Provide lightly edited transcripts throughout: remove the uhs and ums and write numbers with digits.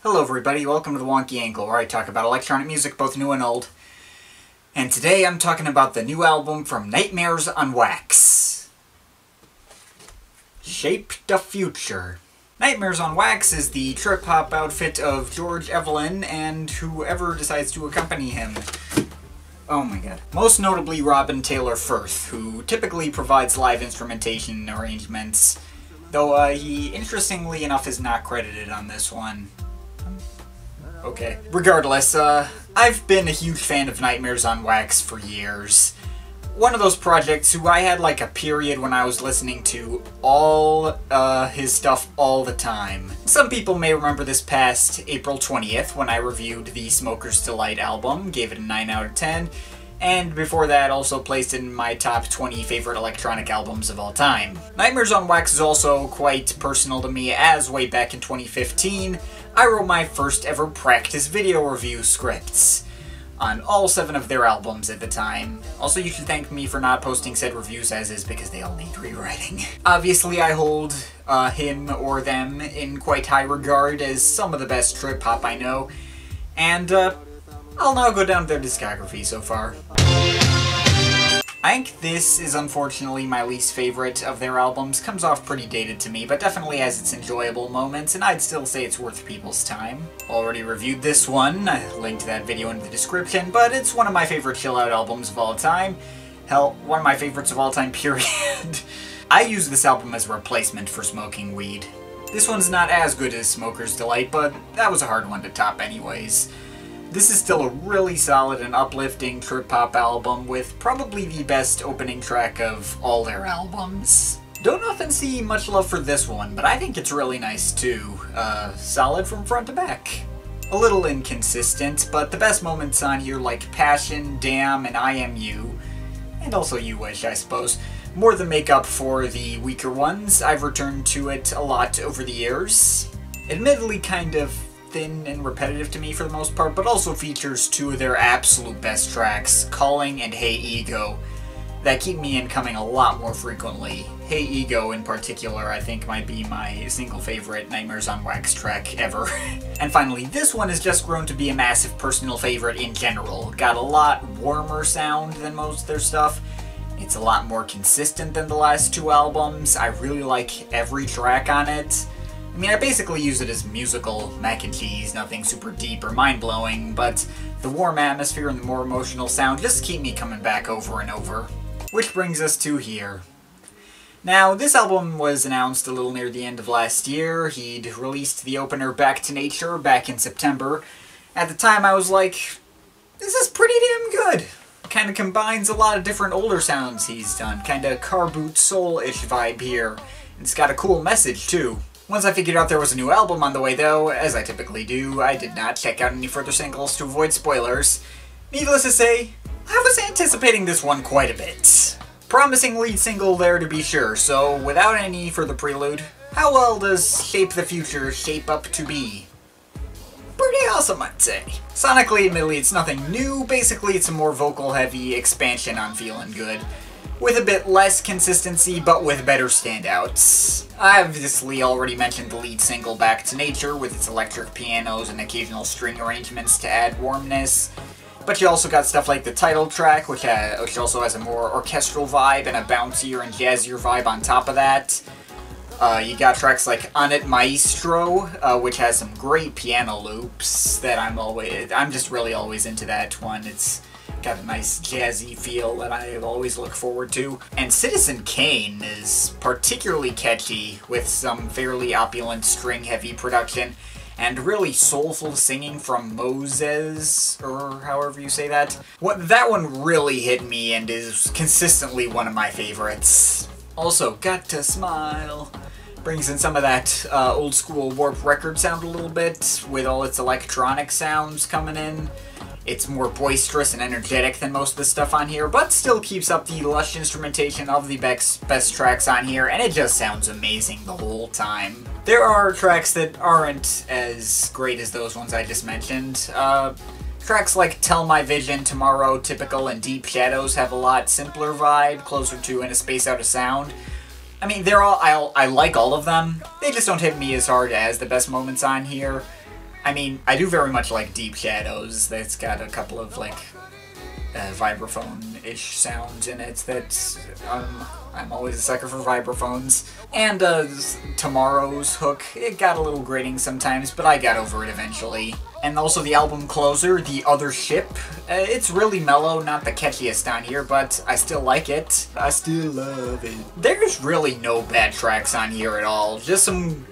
Hello everybody, welcome to the Wonky Angle, where I talk about electronic music, both new and old. And today I'm talking about the new album from Nightmares on Wax. Shape the Future. Nightmares on Wax is the trip-hop outfit of George Evelyn and whoever decides to accompany him. Oh my god. Most notably Robin Taylor Firth, who typically provides live instrumentation arrangements, though he, interestingly enough, is not credited on this one. Okay. Regardless, I've been a huge fan of Nightmares on Wax for years. One of those projects who I had like a period when I was listening to all his stuff all the time. Some people may remember this past April 20th when I reviewed the Smoker's Delight album, gave it a 9 out of 10, and before that also placed it in my top 20 favorite electronic albums of all time. Nightmares on Wax is also quite personal to me, as way back in 2015, I wrote my first ever practice video review scripts on all 7 of their albums at the time. Also, you should thank me for not posting said reviews as is, because they all need rewriting. Obviously, I hold him or them in quite high regard as some of the best trip-hop I know, and I'll now go down their discography so far. I think this is unfortunately my least favorite of their albums. Comes off pretty dated to me, but definitely has its enjoyable moments, and I'd still say it's worth people's time. Already reviewed this one, I linked that video in the description, but it's one of my favorite chill-out albums of all time. Hell, one of my favorites of all time, period. I use this album as a replacement for smoking weed. This one's not as good as Smoker's Delight, but that was a hard one to top anyways. This is still a really solid and uplifting trip-hop album with probably the best opening track of all their albums. Don't often see much love for this one, but I think it's really nice too. Solid from front to back. A little inconsistent, but the best moments on here like Passion, Damn, and I Am You, and also You Wish, I suppose, more than make up for the weaker ones. I've returned to it a lot over the years. Admittedly kind of thin and repetitive to me for the most part, but also features 2 of their absolute best tracks, Calling and Hey Ego, that keep me in coming a lot more frequently. Hey Ego in particular I think might be my single favorite Nightmares on Wax track ever. And finally, this one has just grown to be a massive personal favorite in general. Got a lot warmer sound than most of their stuff. It's a lot more consistent than the last 2 albums. I really like every track on it. I mean, I basically use it as musical mac and cheese, nothing super deep or mind-blowing, but the warm atmosphere and the more emotional sound just keep me coming back over and over. Which brings us to here. Now, this album was announced a little near the end of last year. He'd released the opener Back to Nature back in September. At the time I was like, this is pretty damn good. Kinda combines a lot of different older sounds he's done, kinda car boot soul-ish vibe here. And it's got a cool message too. Once I figured out there was a new album on the way though, as I typically do, I did not check out any further singles to avoid spoilers. Needless to say, I was anticipating this one quite a bit. Promising lead single there to be sure, so without any further prelude, how well does Shape the Future shape up to be? Pretty awesome, I'd say. Sonically, admittedly, it's nothing new. Basically, it's a more vocal-heavy expansion on Feelin' Good, with a bit less consistency, but with better standouts. I obviously already mentioned the lead single Back to Nature, with its electric pianos and occasional string arrangements to add warmness. But you also got stuff like the title track, which also has a more orchestral vibe and a bouncier and jazzier vibe on top of that. You got tracks like On It Maestro, which has some great piano loops that I'm just really always into that one. It's got a nice jazzy feel that I always look forward to. And Citizen Kane is particularly catchy, with some fairly opulent string-heavy production, and really soulful singing from Moses, or however you say that. That one really hit me and is consistently one of my favorites. Also, Got to Smile brings in some of that old-school Warp record sound a little bit, with all its electronic sounds coming in. It's more boisterous and energetic than most of the stuff on here, but still keeps up the lush instrumentation of the best tracks on here, and it just sounds amazing the whole time. There are tracks that aren't as great as those ones I just mentioned. Tracks like Tell My Vision, Tomorrow, Typical, and Deep Shadows have a lot simpler vibe, closer to In a Space Out of Sound. I mean, I like all of them. They just don't hit me as hard as the best moments on here. I mean, I do very much like Deep Shadows. That's got a couple of, like, vibraphone-ish sounds in it that I'm always a sucker for vibraphones. And Tomorrow's hook, it got a little grating sometimes, but I got over it eventually. And also the album closer, The Other Ship. It's really mellow, not the catchiest on here, but I still like it. I still love it. There's really no bad tracks on here at all. Just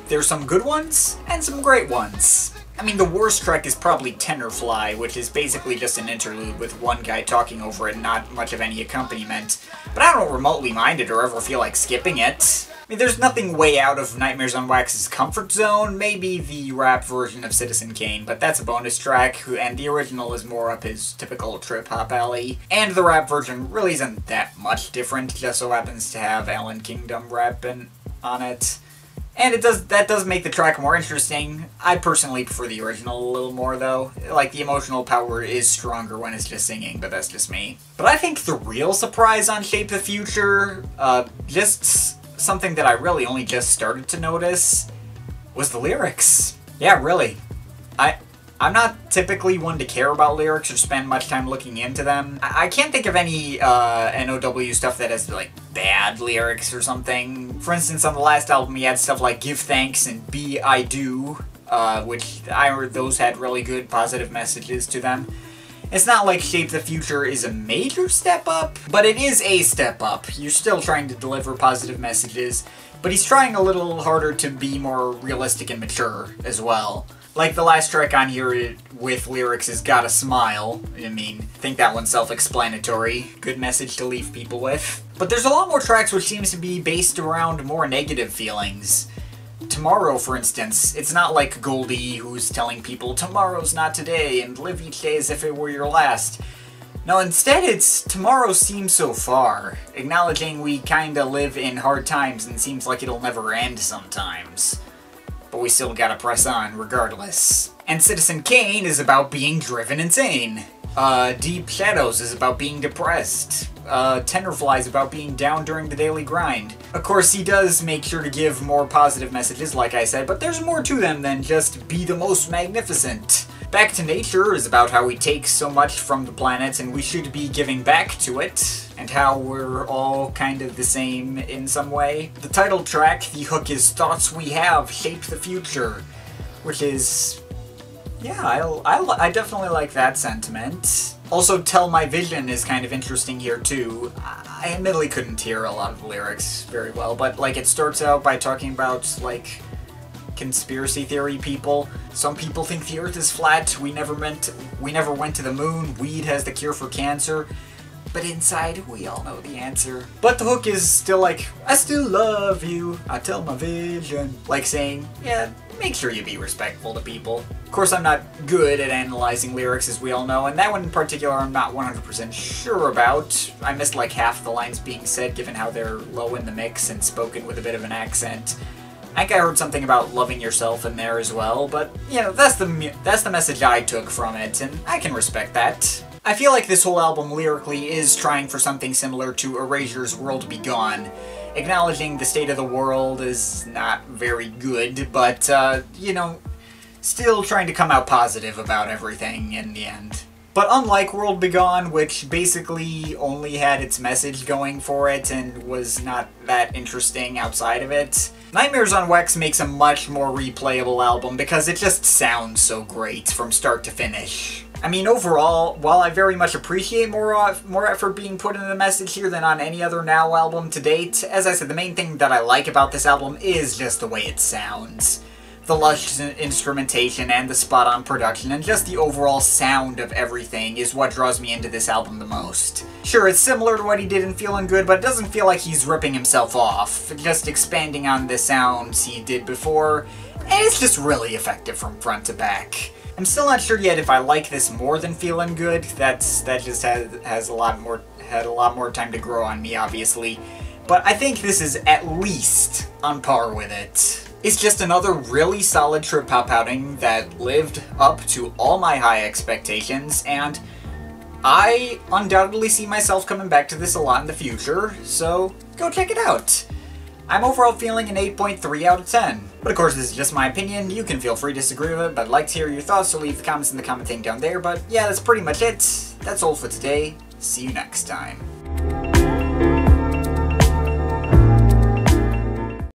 there's some good ones, and some great ones. I mean, the worst track is probably Tenderfly, which is basically just an interlude with one guy talking over it, not much of any accompaniment. But I don't remotely mind it or ever feel like skipping it. I mean, there's nothing way out of Nightmares on Wax's comfort zone, maybe the rap version of Citizen Kane, but that's a bonus track, and the original is more up his typical trip-hop alley. And the rap version really isn't that much different, just so happens to have Alan Kingdom rapping on it. And that does make the track more interesting. I personally prefer the original a little more, though. Like, the emotional power is stronger when it's just singing, but that's just me. But I think the real surprise on Shape the Future, just something that I really only just started to notice, was the lyrics. Yeah, really. I'm not typically one to care about lyrics or spend much time looking into them. I can't think of any NOW stuff that has, like, bad lyrics or something. For instance, on the last album, he had stuff like Give Thanks and Be I Do, which I heard those had really good positive messages to them. It's not like Shape the Future is a major step up, but it is a step up. You're still trying to deliver positive messages, but he's trying a little harder to be more realistic and mature as well. Like the last track on here with lyrics is Gotta Smile. I mean, I think that one's self-explanatory. Good message to leave people with. But there's a lot more tracks which seems to be based around more negative feelings. Tomorrow, for instance, it's not like Goldie who's telling people tomorrow's not today and live each day as if it were your last. No, instead it's tomorrow seems so far, acknowledging we kinda live in hard times and seems like it'll never end sometimes. But we still gotta press on regardless. And Citizen Kane is about being driven insane. Deep Shadows is about being depressed. Tenderfly is about being down during the daily grind. Of course, he does make sure to give more positive messages, like I said, but there's more to them than just be the most magnificent. Back to Nature is about how we take so much from the planet and we should be giving back to it, and how we're all kind of the same in some way. The title track, the hook is Thoughts We Have Shape the Future, which is... yeah, I definitely like that sentiment. Also, Tell My Vision is kind of interesting here too. I admittedly couldn't hear a lot of the lyrics very well, but like it starts out by talking about like conspiracy theory people. Some people think the earth is flat, we never went to the moon, weed has the cure for cancer. But inside, we all know the answer. But the hook is still like, I still love you, I tell my vision. Like saying, yeah, make sure you be respectful to people. Of course, I'm not good at analyzing lyrics, as we all know, and that one in particular I'm not 100% sure about. I missed like half the lines being said, given how they're low in the mix and spoken with a bit of an accent. I think I heard something about loving yourself in there as well, but, you know, that's the message I took from it, and I can respect that. I feel like this whole album lyrically is trying for something similar to Erasure's World Be Gone, acknowledging the state of the world is not very good, but, you know, still trying to come out positive about everything in the end. But unlike World Be Gone, which basically only had its message going for it and was not that interesting outside of it, Nightmares on Wax makes a much more replayable album because it just sounds so great from start to finish. I mean, overall, while I very much appreciate more effort being put into the message here than on any other Now album to date, as I said, the main thing that I like about this album is just the way it sounds. The lush instrumentation and the spot-on production and just the overall sound of everything is what draws me into this album the most. Sure, it's similar to what he did in Feelin' Good, but it doesn't feel like he's ripping himself off, just expanding on the sounds he did before, and it's just really effective from front to back. I'm still not sure yet if I like this more than Feelin' Good. That just had a lot more time to grow on me, obviously. But I think this is at least on par with it. It's just another really solid trip-hop outing that lived up to all my high expectations, and I undoubtedly see myself coming back to this a lot in the future, so go check it out. I'm overall feeling an 8.3 out of 10. But of course, this is just my opinion. You can feel free to disagree with it, but I'd like to hear your thoughts, so leave the comments in the comment thing down there. But yeah, that's pretty much it. That's all for today. See you next time.